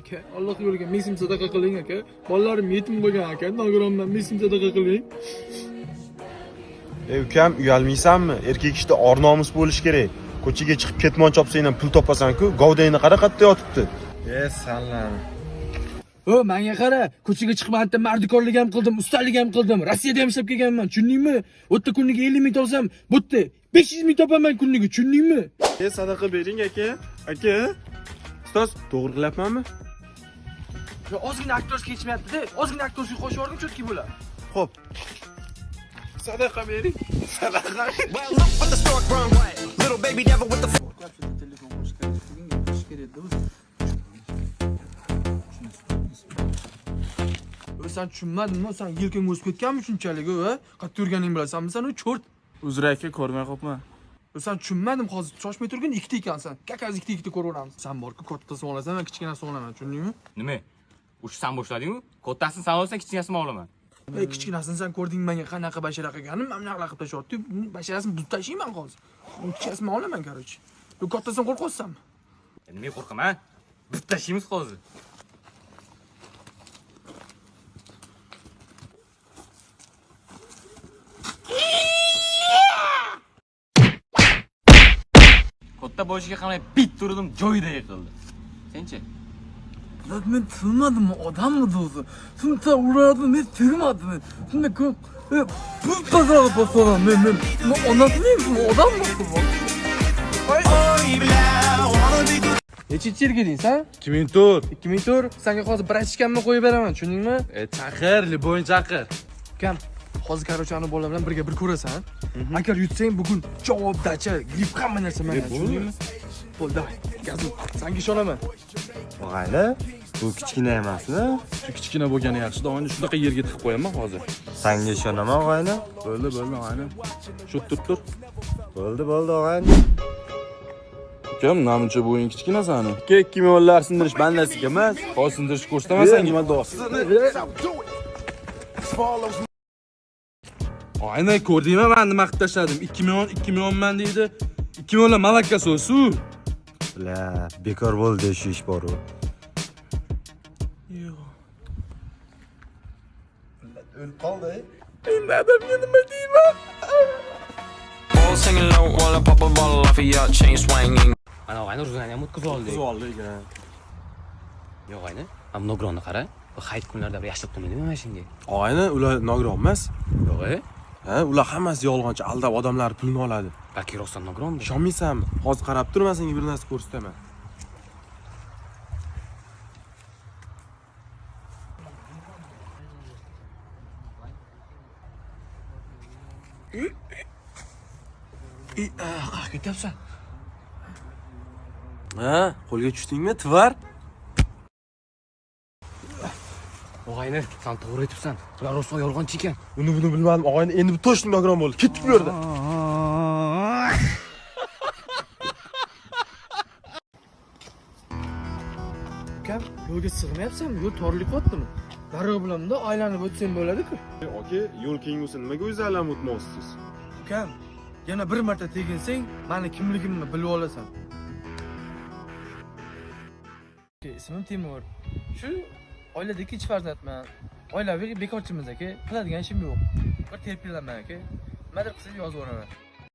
aka, Alloh yo'liga mesim sadaqa qiling aka. Bolalarim yetim bo'lgan aka, nogironman, mesim sadaqa qiling. Ey ukam, uyalmaysanmi? Erkak ishda or-nomus bo'lish kerak. Ko'chaga chiqib ketmon chopsang ham pul topasan-ku, govdangni qara qatta yotibdi. Sallam. Menga qara, ko'chaga chiqib mardikorlik ham qildim, ustalik ham qildim. Rossiyada ham ishlab kelganman, tushundingmi? O'tta kuniga 50 ming topsam, bu yerda 500 ming topaman kuniga, tushundingmi? Sadaqa bering aka. Aka. Ustoz, to'g'ri qilyapmanmi? Ozgina aktyorga yetishmayapti-da. Ozgina aktyorga qo'shib yubordim, cho'tki bo'ladi. Xo'p. Sadaqa bering. Sadaqa. Sen tushunmadingmi? Sen yelkang o'sib ketganmi shunchalik, qayerda yurganing bilasanmi sen u cho'rt? Uzr aka, ko'rmay qopman. Sen tushunmadim, hozir shoshmay turgin, ikkita ekansan. Kakaz ikkita ko'raveramiz. Sen borku kattasini olasan, men kichkinasini olaman, tushundingmi? Nima? Uch san boshlading-ku? Kattasini sen olsang, kichkinasini olaman. Ey, kichkinasini sen ko'rding menga qanaqa bashara qilganim, men bunaqa qilib tashlabdi. Basharasini buzib tashlayman hozir. Kichkinasini olaman, короче. Bu kattasini qo'rqyapsanmi? Nima qo'rqaman? Buzib tashlaymiz hozir. Katta boshiga qaramay bit turdim, joyida yiqildi. Senchi? Lan men tushunmadimmi, odammi o'zi? Shuncha urardi, men tegmadimi? Shunda ko'p pul tozalab bosaman men. Onasini odammi bu? Nechchi yilga deysan sen? 2004. 2004. Senga hozir brachkamni qo'yib beraman, tushundingmi? Chaqir, liboyn chaqir. Ukam, hozir короче ana bolalar bilan birga bir ko'rasan. Agar yutsang bugun javob dacha, grip hamma narsa menga, tushundingmi? Bo'ldi, davay. Gazim, senga ishonaman. Og'ayni, bu kichkina emasmi? Shu kichkina bo'lgani yaxshi, davomini shunaqa yerga tiqib qo'yaman hozir. Senga ishonaman, og'ayni. Bo'ldi, og'ayni. Shu tur. Bo'ldi, og'ayni. Ukam, namuncha bo'ying kichkina sani. 2 millionlar sindirish bandasiga emas. Hozir sindirishni ko'rsataman nima do'st. Aynan ko'rdingmi, men nima qilib tashladim? 2 millionman deydi. 2 millionlar malakasi suv. La, bekor bo'ldi shu ish bor-ku. Yo'q. O'lib qoldi. Endi adamga nima deyman? All singing low while I pop a bottle off of your chain swinging. Ana og'ayni ruzani ham o'tkazib oldik. Yo'q og'ayni, ham nogronni qara. Bu hayit kunlarda bir yashab qo'ymaydimi mana shunga? Og'ayni, ular nogiron emas. Yo'q-e? Ha, ular hammasi yolg'onchi, aldab odamlar pulni oladi. Balki rostdan nogironmi? Ishonmaysanmi? Hozir qarab turma, senga bir narsa ko'rsataman. Qayerga ketyapsan? Ha, qo'lga tushdingmi, tvar? Og'ayni, sen to'g'ri aytibsan. Ular rostdan yolg'onchi ekan. Buni bilmadim, og'ayni endi bu to'shni nogiron bo'ldi. Ketib bu yerdan. Ukam, yo'lga sig'mayapsanmi? Yo'l torlik qotdimi? Daryo bilan-da aylanib o'tsang bo'ladi-ku. Aka, yo'l keng bo'lsa nimaga o'zingizlar o'tmoqchisiz? Ukam, yana bir marta teginsang, meni kimligimni bilib olasan. Ismim Timur. Shu oiladagi 2 farzandman. Oilaviy bekorchimiz aka. Qiladigan ishim yo'q. Bir terpiylaman aka. Nimadir qilib yozib yuboraman.